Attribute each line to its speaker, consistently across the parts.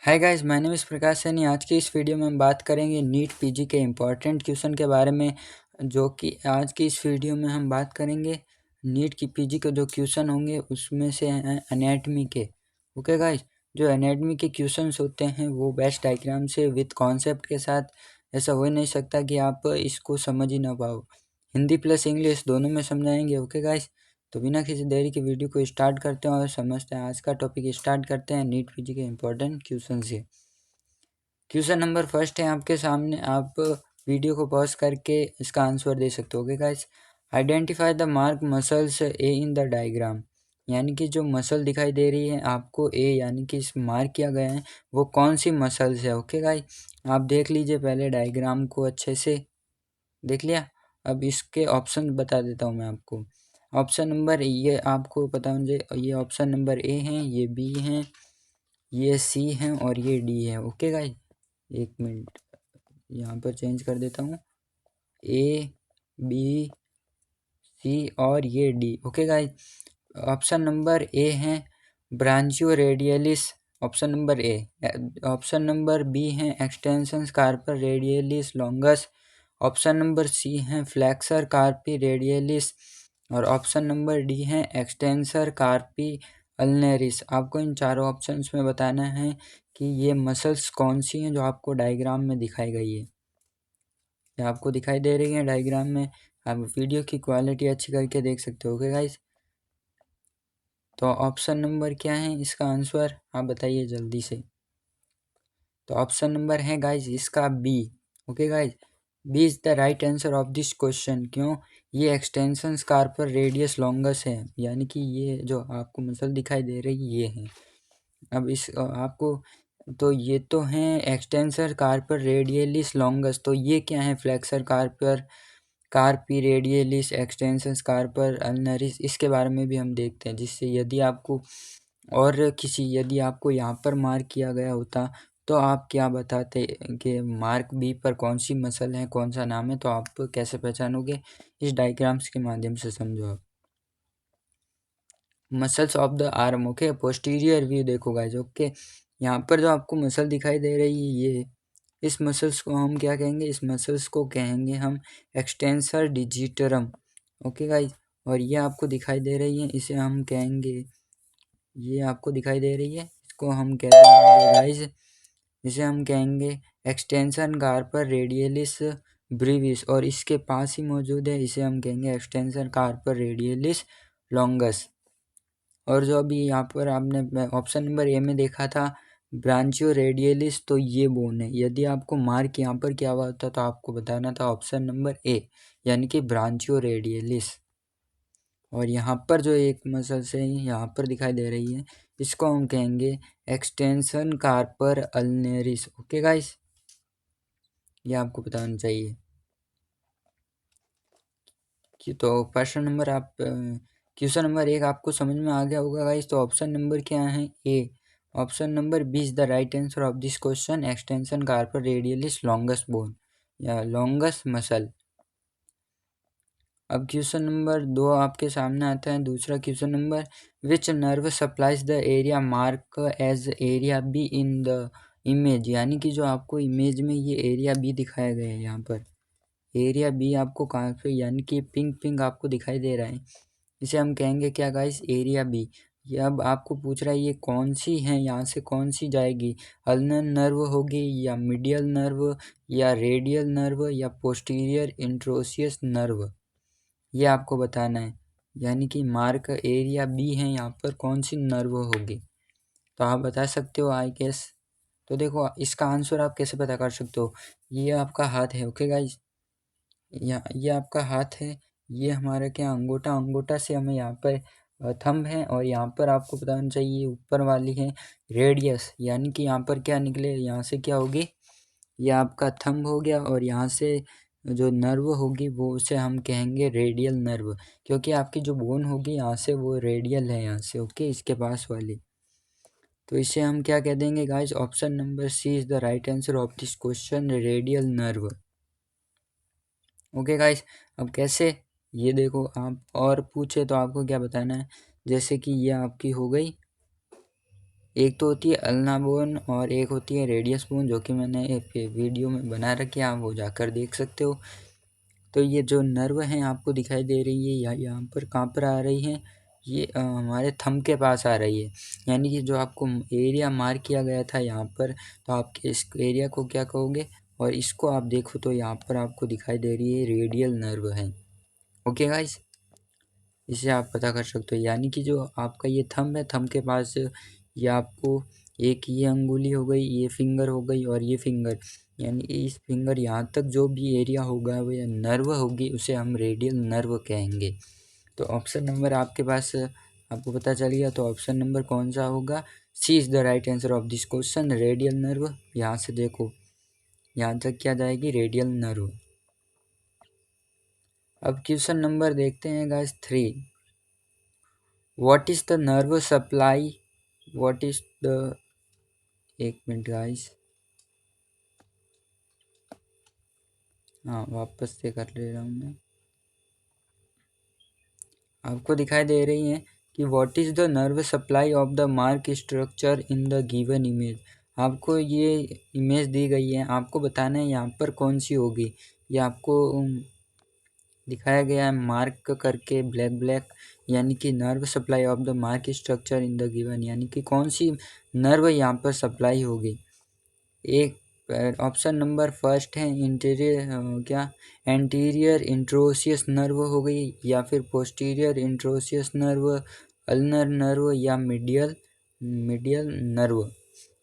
Speaker 1: Hi guys, my name is Prakash Saini. आज की इस वीडियो में हम बात करेंगे नीट पीजी के इम्पॉर्टेंट क्वेश्चन के बारे में। जो कि आज की इस वीडियो में हम बात करेंगे नीट की पीजी के जो क्वेश्चन होंगे उसमें से हैं एनाटमी के। ओके गाइस, जो एनाटमी के क्वेश्चंस होते हैं वो बेस्ट डायग्राम से विद कॉन्सेप्ट के साथ। ऐसा हो ही नहीं सकता कि आप इसको समझ ही ना पाओ। हिंदी प्लस इंग्लिश दोनों में समझाएंगे। ओके गाइस, तो बिना किसी देरी के वीडियो को स्टार्ट करते हैं और समझते हैं। आज का टॉपिक स्टार्ट करते हैं नीट पीजी के इम्पोर्टेंट क्वेश्चन से। क्वेश्चन नंबर फर्स्ट है आपके सामने। आप वीडियो को पॉज करके इसका आंसर दे सकते हो। Okay guys, identify the mark muscles A in the diagram. यानी कि जो मसल दिखाई दे रही है आपको ए, यानी कि इस मार्क किया गया है वो कौन सी मसल्स है। ओके गाइस, आप देख लीजिए पहले डायग्राम को अच्छे से। देख लिया? अब इसके ऑप्शन बता देता हूँ मैं आपको। ऑप्शन नंबर ये आपको पता होना चाहिए, ये ऑप्शन नंबर ए हैं, ये बी हैं, ये सी हैं और ये डी है। ओके गाइस, एक मिनट यहाँ पर चेंज कर देता हूँ। ए, बी, सी और ये D. Okay guys, option number A है brachioradialis, option number A. Option number B है extension carpi radialis longus. Option number C है फ्लेक्सर कार्पी रेडियलिस और ऑप्शन नंबर डी है एक्सटेंसर कार्पी अल्नेरिस। आपको इन चारों ऑप्शंस में बताना है कि ये मसल्स कौन सी हैं जो आपको डायग्राम में दिखाई गई है। ये आपको दिखाई दे रही है डायग्राम में। आप वीडियो की क्वालिटी अच्छी करके देख सकते हो। ओके गाइस, तो ऑप्शन नंबर क्या है इसका आंसर आप बताइए जल्दी से। तो ऑप्शन नंबर है गाइस इसका B. Okay guys, B is the right answer of this question. क्यों? ये एक्सटेंशन कार्पर रेडियस लॉन्गस है, यानी कि ये जो आपको मसल दिखाई दे रही ये है। अब इस आपको तो ये तो हैं एक्सटेंसर कार्पर रेडियलिस लॉन्गस, तो ये क्या है flexor Carper कार्पी radialis extension Carper अल्नरिस। इसके बारे में भी हम देखते हैं, जिससे यदि आपको और यदि आपको यहाँ पर मार्क किया गया होता तो आप क्या बताते कि मार्क बी पर कौन सी मसल है, कौन सा नाम है, तो आप कैसे पहचानोगे? इस डायग्राम्स के माध्यम से समझो आप। Muscles of the arm. Okay, posterior view देखो गाइस। ओके, यहाँ पर जो आपको मसल दिखाई दे रही है ये, इस मसल्स को हम क्या कहेंगे? इस मसल्स को कहेंगे हम एक्सटेंसर डिजिटरम। ओके गाइस, और ये आपको दिखाई दे रही है, इसे हम कहेंगे, ये आपको दिखाई दे रही है, इसको हम कहते हैं गाइस, इसे हम कहेंगे एक्सटेंशन कार्पर रेडियलिस ब्रीविस, और इसके पास ही मौजूद है, इसे हम कहेंगे एक्सटेंशन कार्पर रेडियलिस लॉन्गस। और जो अभी यहाँ पर आपने ऑप्शन नंबर ए में देखा था ब्रांचियो रेडियलिस, तो ये बोन है। यदि आपको मार्क यहाँ पर क्या हुआ होता तो आपको बताना था ऑप्शन नंबर ए, यानी कि ब्रांचियो रेडियलिस। और यहाँ पर जो एक मसल से यहाँ पर दिखाई दे रही है, इसको हम कहेंगे एक्सटेंशन कार्पर अल्नेरिस। ओके गाइस, ये आपको बताना चाहिए कि तो क्वेश्चन नंबर एक आपको समझ में आ गया होगा गाइस। तो ऑप्शन नंबर क्या है? A. Option number B is the right answer of this question, extensor carpi radialis longus bone या लॉन्गस मसल। अब क्वेश्चन नंबर 2 आपके सामने आता है। दूसरा question number, which nerve supplies the area marked as area B in the image. यानी कि जो आपको इमेज में ये एरिया बी दिखाया गया है, यहाँ पर एरिया बी आपको कहाँ पे, यानी कि पिंक पिंक आपको दिखाई दे रहा है, इसे हम कहेंगे क्या गाइस? Area B. ये अब आपको पूछ रहा है ये कौन सी है, यहाँ से कौन सी जाएगी? अल्नर नर्व होगी या मीडियल नर्व या रेडियल नर्व या पोस्टीरियर इंट्रोसियस नर्व, ये आपको बताना है। यानी कि मार्क एरिया बी है, यहाँ पर कौन सी नर्व होगी, तो आप बता सकते हो आई गेस। तो देखो इसका आंसर आप कैसे पता कर सकते हो? ये आपका हाथ है। ओके गाइस, ये आपका हाथ है, ये हमारा क्या अंगूठा, अंगूठा से हमें यहाँ पर थंब है, और यहाँ पर आपको पता होना चाहिए ऊपर वाली है रेडियस। यानी कि यहाँ पर क्या निकले, यहाँ से क्या होगी, ये आपका थंब हो गया, और यहाँ से जो नर्व होगी वो उसे हम कहेंगे रेडियल नर्व, क्योंकि आपकी जो बोन होगी यहाँ से वो रेडियल है, यहाँ से। ओके, इसके पास वाली, तो इसे हम क्या कह देंगे guys? Option number C is the right answer of this question, radial nerve. Okay guys, अब कैसे, ये देखो आप और पूछे तो आपको क्या बताना है। जैसे कि ये आपकी हो गई एक तो होती है अल्ना बोन और एक होती है रेडियस बोन, जो कि मैंने एक वीडियो में बना रखी है, आप वो जाकर देख सकते हो। तो ये जो नर्व हैं आपको दिखाई दे रही है या यहाँ पर कहाँ पर आ रही हैं, ये हमारे थंब के पास आ रही है। यानी कि जो आपको एरिया मार्क किया गया था यहाँ पर, तो आप इस एरिया को क्या कहोगे, और इसको आप देखो तो यहाँ पर आपको दिखाई दे रही है रेडियल नर्व है। ओके गाइस, इसे आप पता कर सकते हो। यानी कि जो आपका ये थंब है, थंब के पास ये आपको एक ये अंगुली हो गई, ये फिंगर हो गई और ये फिंगर, यानी इस फिंगर यहाँ तक जो भी एरिया होगा वो नर्व होगी, उसे हम रेडियल नर्व कहेंगे। तो ऑप्शन नंबर आपके पास आपको पता चल गया। तो ऑप्शन नंबर कौन सा होगा, C is the right answer of this question, radial nerve. यहाँ से देखो यहाँ तक क्या जाएगी, रेडियल नर्व। अब क्वेश्चन नंबर देखते हैं guys 3। What is the nerve supply, what is the, एक मिनट गाइस, हाँ वापस से कर ले रहा हूँ मैं। आपको दिखाई दे रही है कि what is the nerve supply of the mark structure in the given image. आपको ये इमेज दी गई है, आपको बताना है यहाँ पर कौन सी होगी। ये आपको दिखाया गया है मार्क करके ब्लैक ब्लैक, यानी कि nerve supply of the mark structure in the given, यानी कि कौन सी नर्व यहाँ पर सप्लाई होगी। एक ऑप्शन नंबर फर्स्ट है इंटीरियर क्या एंटीरियर इंट्रोसियस नर्व हो गई, या फिर posterior interosseous nerve, ulnar nerve, या मीडियल मीडियल नर्व।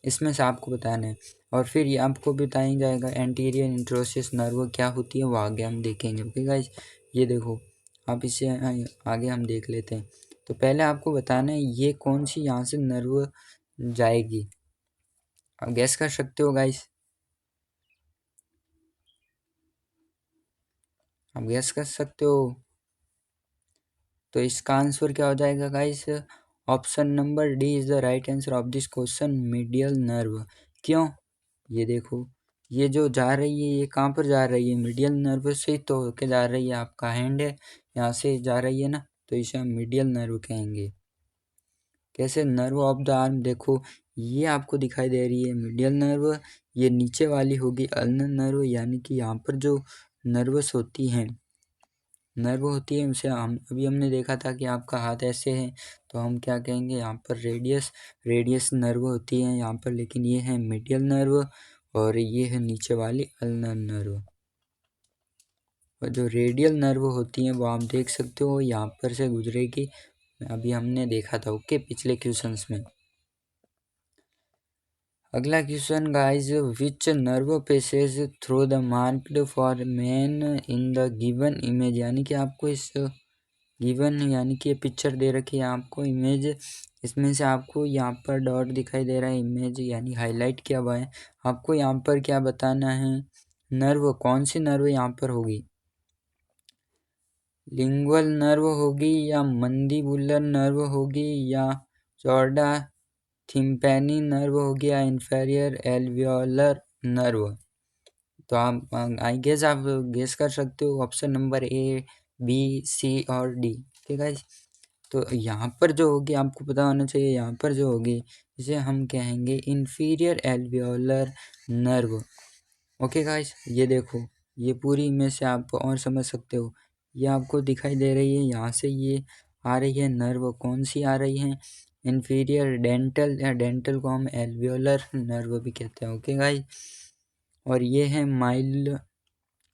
Speaker 1: इसमें से आपको बताना है, और फिर ये आपको बताया जाएगा एंटीरियर इंट्रोसियस नर्व क्या होती है, वो आगे हम देखेंगे। ओके गाइस, ये देखो आप इसे आगे हम देख लेते हैं। तो पहले आपको बताना है ये कौन सी यहाँ से नर्व जाएगी, आप गैस कर सकते हो गाइस, आप गैस कर सकते हो। तो इसका आंसर क्या हो जाएगा guys, option number D is the right answer of this question, medial nerve. क्यों, ये देखो ये जो जा रही है ये कहाँ पर जा रही है, मीडियल नर्व से तो होके जा रही है, आपका हैंड है यहाँ से जा रही है ना, तो इसे हम मीडियल नर्व कहेंगे। कैसे, नर्व ऑफ द आर्म देखो ये आपको दिखाई दे रही है मीडियल नर्व, ये नीचे वाली होगी अल्नर नर्व, यानी कि यहाँ पर जो नर्वस होती हैं, नर्व होती है उसे हम अभी हमने देखा था कि आपका हाथ ऐसे है, तो हम क्या कहेंगे यहाँ पर रेडियस, रेडियस नर्व होती है यहाँ पर, लेकिन ये है मीडियल नर्व और ये है नीचे वाली अल्नर नर्व। और जो रेडियल नर्व होती हैं वो आप देख सकते हो यहाँ पर से गुजरेगी, अभी हमने देखा था ओके पिछले क्वेश्चंस में। अगला question guys, which nerve passage through the marked for man in the given image, यानी कि आपको इस गिवन यानी कि ये पिक्चर दे रखी है आपको इमेज, इसमें से आपको यहाँ पर डॉट दिखाई दे रहा है इमेज यानी हाईलाइट किया हुआ है। आपको यहाँ पर क्या बताना है, नर्व कौन सी नर्व यहाँ पर होगी, लिंगुअल नर्व होगी या मंदिबुलर नर्व होगी या चौड़ा थिम्पैनी नर्व होगी या इंफेरियर एल्वियोलर नर्व। तो आप आई गेस आप गेस कर सकते हो ऑप्शन नंबर ए, बी, सी और डी। ठीक है, तो यहाँ पर जो होगी आपको पता होना चाहिए, यहाँ पर जो होगी इसे हम कहेंगे inferior alveolar nerve. Okay guys, ये देखो ये पूरी इमेज से आप और समझ सकते हो, ये आपको दिखाई दे रही है यहाँ से ये आ रही है नर्व, कौन सी आ रही है, इंफीरियर डेंटल, या डेंटल को हम एल्वियोलर नर्व भी कहते हैं। ओके गाइस, और ये है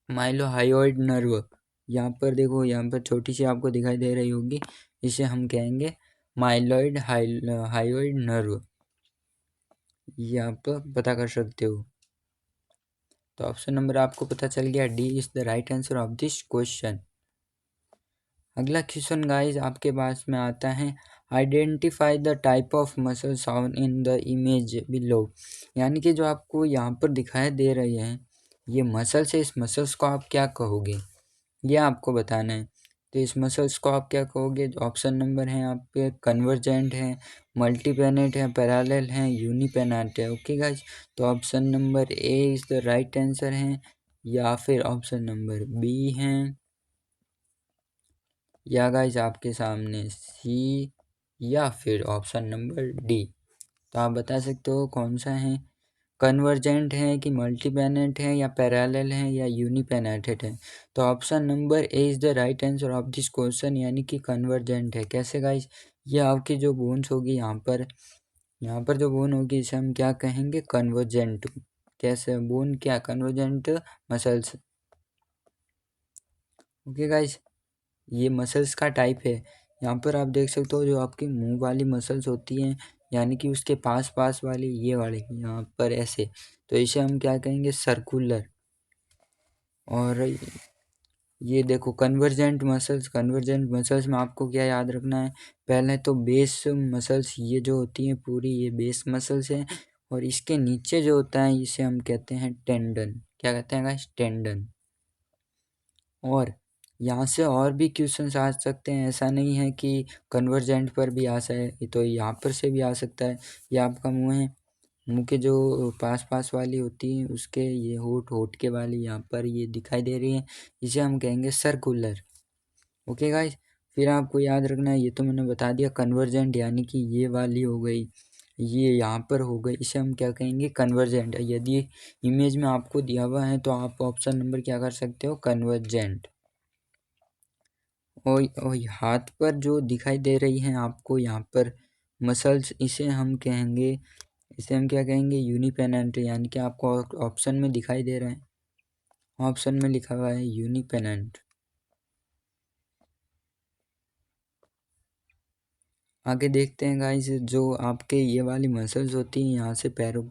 Speaker 1: माइलोहायोइड नर्व, यहाँ पर देखो यहाँ पर छोटी सी आपको दिखाई दे रही होगी, इसे हम कहेंगे माइलॉइड हायोइड नर्व, ये आप पता कर सकते हो। तो ऑप्शन नंबर आपको पता चल गया, D is the right answer of this question. अगला क्वेश्चन गाइज आपके पास में आता है, identify the type of muscle sound in the image below, यानी कि जो आपको यहाँ पर दिखाई दे रहे हैं ये मसल्स है, इस मसल्स को आप क्या कहोगे, ये आपको बताना है। तो इस मसल्स को आप क्या कहोगे, ऑप्शन नंबर है आपके कन्वर्जेंट है, मल्टीपेनेट है, पैरेलल है, यूनिपेनेट है। ओके गाइज, तो option number A is the right answer है, या फिर ऑप्शन नंबर बी है, या गाइज आपके सामने सी, या फिर ऑप्शन नंबर डी। तो आप बता सकते हो कौन सा है, कन्वर्जेंट है कि मल्टीपेनेट है या पैरेलल है या यूनिपेनेटेड है। तो option number A is the right answer of this question, यानी कि कन्वर्जेंट है। कैसे गाइस, ये आपकी जो बोन्स होगी यहाँ पर जो बोन होगी इसे हम क्या कहेंगे, कन्वर्जेंट। कैसे बोन, क्या कन्वर्जेंट मसल्स। ओके गाइस, ये मसल्स का टाइप है। यहाँ पर आप देख सकते हो जो आपकी मुंह वाली मसल्स होती हैं, यानी कि उसके पास पास वाली, ये वाली यहाँ पर ऐसे, तो इसे हम क्या कहेंगे, सर्कुलर। और ये देखो कन्वर्जेंट मसल्स में आपको क्या याद रखना है, पहले तो बेस मसल्स, ये जो होती हैं पूरी, ये बेस मसल्स हैं। और इसके नीचे जो होता है इसे हम कहते हैं टेंडन। क्या कहते हैं गाइस, टेंडन। और यहाँ से और भी क्वेश्चंस आ सकते हैं, ऐसा नहीं है कि कन्वर्जेंट पर भी आ सकता है, तो यहाँ पर से भी आ सकता है। ये आपका मुंह है, मुंह के जो पास पास वाली होती है उसके, ये होठ के वाली यहाँ पर ये दिखाई दे रही है, इसे हम कहेंगे सर्कुलर। ओके गाइस, फिर आपको याद रखना है, ये तो मैंने बता दिया कन्वर्जेंट, यानी कि ये वाली हो गई, ये यहाँ पर हो गई, इसे हम क्या कहेंगे, कन्वर्जेंट। यदि इमेज में आपको दिया हुआ है तो आप ऑप्शन नंबर क्या कर सकते हो, कन्वर्जेंट। और हाथ पर जो दिखाई दे रही हैं आपको यहाँ पर मसल्स, इसे हम क्या कहेंगे, यूनिपेनेंट, यानी कि आपको ऑप्शन में दिखाई दे रहा है, ऑप्शन में लिखा हुआ है यूनिपेनेंट। आगे देखते हैं गाइस, जो आपके ये वाली मसल्स होती हैं यहाँ से पैरों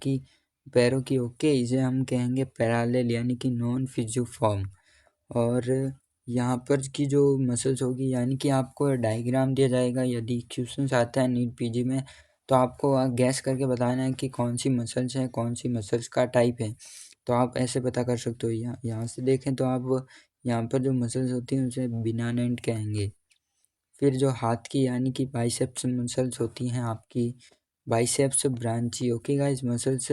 Speaker 1: की ओके, इसे हम कहेंगे पैरेलल, यानी कि नॉन फिजियोफॉर्म। और यहाँ पर की जो मसल्स होगी, यानी कि आपको डायग्राम दिया जाएगा, यदि क्वेश्चन आता है नीट पीजी में, तो आपको गैस करके बताना है कि कौन सी मसल्स है, कौन सी मसल्स का टाइप है। तो आप ऐसे पता कर सकते हो। यहाँ से देखें तो आप यहाँ पर जो मसल्स होती हैं उसे बिनानेंट कहेंगे। फिर जो हाथ की, यानी कि बाइसेप्स मसल्स होती हैं आपकी, बाइसेप्स ब्रांची। ओके गाइस, मसल्स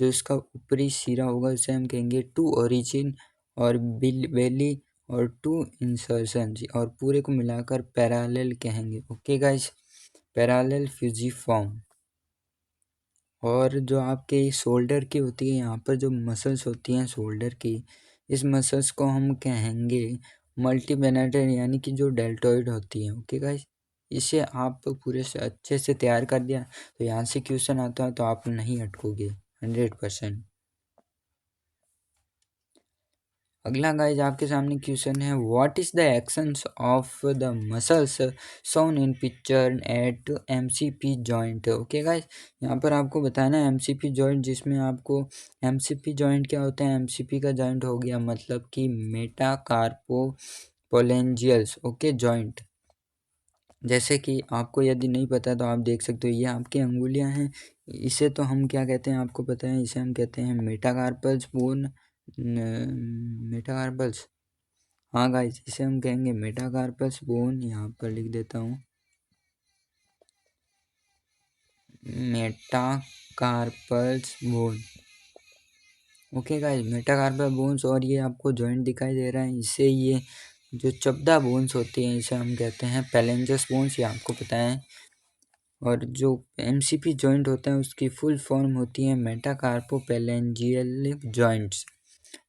Speaker 1: जो इसका ऊपरी सिरा होगा उसे हम कहेंगे टू ओरिजिन, और बेली और टू इंसर्शन, और पूरे को मिलाकर पैरेलल कहेंगे। Okay guys, parallel fusiform. और जो आपके शोल्डर की होती है, यहाँ पर जो मसल्स होती हैं शोल्डर की, इस मसल्स को हम कहेंगे मल्टीपेनेटेड, यानी कि जो डेल्टॉइड होती हैं। ओके गाइस, इसे आप पूरे से अच्छे से तैयार कर दिया तो यहाँ से क्वेश्चन आता है तो आप नहीं अटकोगे 100%। अगला गाइज आपके सामने क्वेश्चन है, what is the actions of the muscles shown in picture at MCP joint. Okay guys, यहाँ पर आपको बताना है एमसीपी जॉइंट, जिसमें आपको एमसीपी जॉइंट क्या होता है, एमसीपी का जॉइंट हो गया मतलब कि मेटाकार्पोपोलेंजियल्स। ओके, जॉइंट, जैसे कि आपको यदि नहीं पता तो आप देख सकते हो, ये आपकी अंगुलियां हैं, इसे तो हम क्या कहते हैं आपको पता है, इसे हम कहते हैं मेटाकार्पल्स बोन, मेटाकार्पल्स, हाँ गाइस, इसे हम कहेंगे मेटाकार्पल्स बोन। यहाँ पर लिख देता हूँ metacarpals bone. Okay guys, metacarpal bones, और ये आपको जॉइंट दिखाई दे रहा है, इससे ये जो चपदा बोन्स होती हैं इसे हम कहते हैं पैलेंजस बोन्स, ये आपको पता है। और जो एमसीपी जॉइंट होता है उसकी फुल फॉर्म होती है मेटाकार्पोपेलेंजियल जॉइंट्स।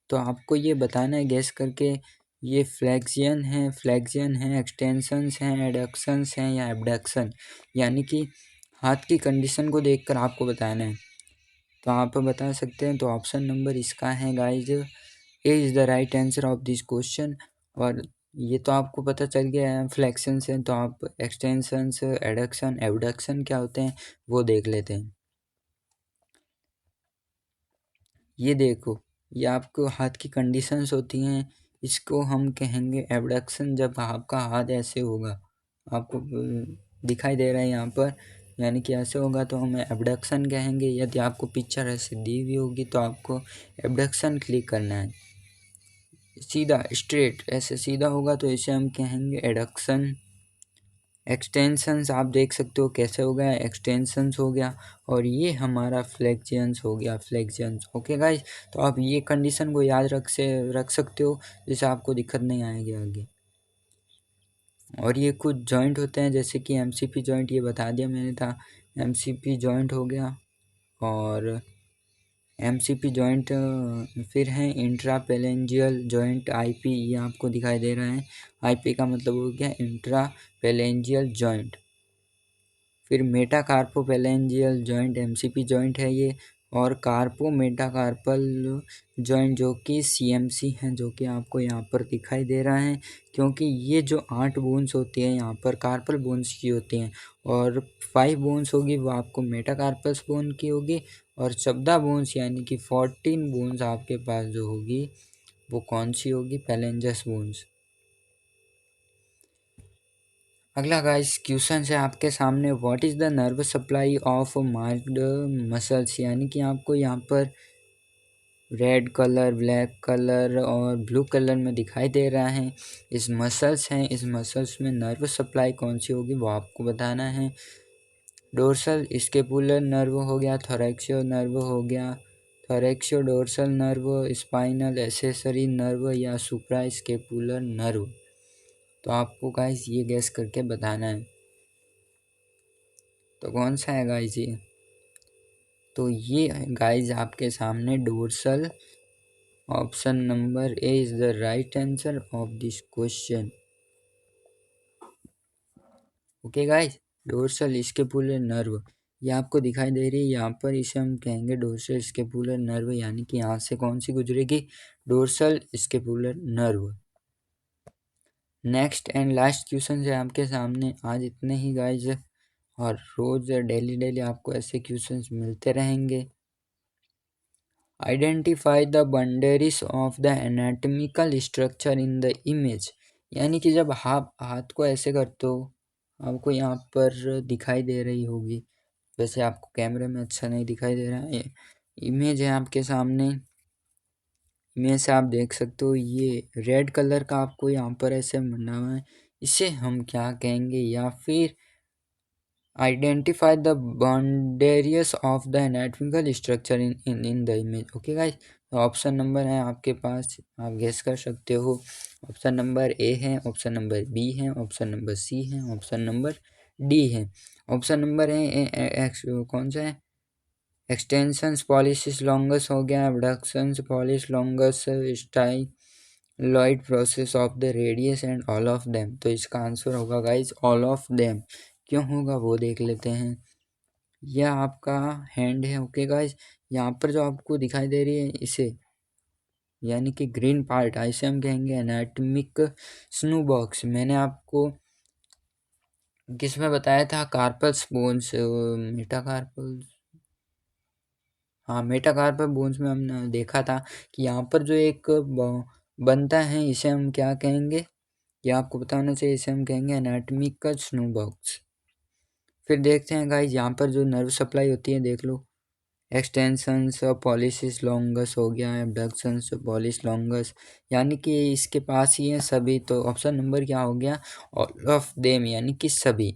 Speaker 1: तो आपको ये बताना है गैस करके, ये फ्लेक्सियन है, एक्सटेंशंस हैं, एडक्शंस हैं या एबडक्शन, यानी कि हाथ की कंडीशन को देखकर आपको बताना है। तो आप बता सकते हैं, तो ऑप्शन नंबर इसका है guys, A is the right answer of this question. और ये तो आपको पता चल गया है फ्लेक्शंस हैं, तो आप एक्सटेंशंस, एडक्शन, एबडक्शन क्या होते हैं वो देख लेते हैं। ये देखो, ये आपको हाथ की कंडीशंस होती हैं, इसको हम कहेंगे एबडक्शन, जब आपका हाथ ऐसे होगा, आपको दिखाई दे रहा है यहाँ पर, यानी कि ऐसे होगा तो हमें एबडक्शन कहेंगे। यदि आपको पिक्चर ऐसे दी हुई होगी तो आपको एबडक्शन क्लिक करना है, सीधा स्ट्रेट ऐसे सीधा होगा तो इसे हम कहेंगे एडक्शन। एक्सटेंशंस आप देख सकते हो कैसे हो गया, एक्सटेंशंस हो गया, और ये हमारा फ्लेक्सियंस हो गया, फ्लेक्सियंस। ओके गाइस, तो आप ये कंडीशन को याद रख सकते हो, जिससे आपको दिक्कत नहीं आएगी आगे। और ये कुछ जॉइंट होते हैं, जैसे कि एमसीपी जॉइंट, ये बता दिया मैंने था, एमसीपी जॉइंट हो गया, और एमसीपी जॉइंट, फिर है इंट्रापेलेंजियल जॉइंट आईपी, ये आपको दिखाई दे रहा है। आईपी का मतलब हो गया इंट्रापेलेंजियल जॉइंट। फिर मेटाकार्पोपेलेंजियल जॉइंट एमसीपी जॉइंट है ये, और कार्पो मेटाकार्पल जॉइंट जो कि सीएमसी हैं, जो कि आपको यहाँ पर दिखाई दे रहा है। क्योंकि ये जो 8 बोन्स होती हैं यहाँ पर कार्पल बोन्स की होती हैं, और 5 बोन्स होगी वो आपको मेटाकार्पस बोन की होगी, और 14 बोन्स यानी कि 14 बोन्स आपके पास जो होगी वो कौन सी होगी, पैलेंजस बोन्स। अगला गाइस क्वेश्चन है आपके सामने, what is the nerve supply of marked muscles, यानी कि आपको यहाँ पर रेड कलर, ब्लैक कलर और ब्लू कलर में दिखाई दे रहा है। इस मसल्स हैं, इस मसल्स में नर्व सप्लाई कौन सी होगी वो आपको बताना है। डोर्सल स्केपुलर नर्व हो गया, थोरैक्सियो नर्व हो गया, thoracodorsal nerve, spinal accessory nerve या सुप्रा स्केपुलर नर्व। तो आपको गाइस ये गैस करके बताना है तो कौन सा है गाइस ये। तो ये गाइस आपके सामने dorsal, option number A is the right answer of this question. Okay guys, dorsal scapular nerve ये आपको दिखाई दे रही है यहाँ पर, इसे हम कहेंगे डोर्सल स्केपुलर नर्व, यानी कि यहाँ से कौन सी गुजरेगी, dorsal scapular nerve. Next and last question है आपके सामने, आज इतने ही गाइस, और रोज डेली आपको ऐसे क्वेश्चंस मिलते रहेंगे। Identify the boundaries of the anatomical structure in the image, यानी कि जब आप हाथ को ऐसे करते हो, आपको यहाँ पर दिखाई दे रही होगी, वैसे आपको कैमरे में अच्छा नहीं दिखाई दे रहा है, इमेज है आपके सामने, इमेज से आप देख सकते हो ये रेड कलर का आपको यहाँ पर ऐसे बना हुआ है, इसे हम क्या कहेंगे, या फिर identify the boundaries of the anatomical structure in the image. Okay guys, option number है आपके पास, आप गेस कर सकते हो। ऑप्शन नंबर ए है, ऑप्शन नंबर बी है, ऑप्शन नंबर सी है, ऑप्शन नंबर डी है। ऑप्शन नंबर है कौन सा है, एक्सटेंशंस पॉलिसिस लॉन्गस हो गया, abductor pollicis longus, styloid process of the radius and all of them. तो इसका आंसर होगा गाइस ऑल ऑफ देम। क्यों होगा वो देख लेते हैं। यह आपका हैंड है। ओके गाइस, यहाँ पर जो आपको दिखाई दे रही है इसे, यानी कि ग्रीन पार्ट, ऐसे हम कहेंगे एनाटॉमिक स्नू बॉक्स। मैंने आपको किस में बताया था, कार्पल्स बोन्स, मेटाकार्पल्स, हाँ मेटाकार्पल बोन्स में हमने देखा था कि यहाँ पर जो एक बनता है इसे हम क्या कहेंगे, ये आपको पता होना चाहिए, इसे हम कहेंगे एनाटॉमिकल स्नू बॉक्स। फिर देखते हैं गाइस यहाँ पर जो नर्व सप्लाई होती है देख लो, एक्सटेंशंस पॉलिसिस लॉन्गस हो गया, एबडक्शंस पॉलिस लॉन्गस, यानी कि इसके पास ही है सभी। तो ऑप्शन नंबर क्या हो गया, ऑल ऑफ देम, यानी कि सभी।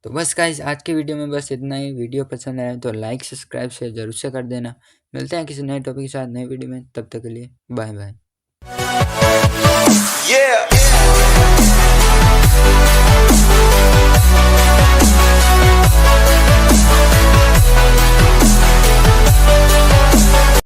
Speaker 1: तो बस गाइस आज के वीडियो में बस इतना ही। वीडियो पसंद आया तो लाइक सब्सक्राइब शेयर जरूर से कर देना। मिलते हैं किसी नए टॉपिक के साथ नए वीडियो में, तब तक के लिए बाय बाय। Yeah.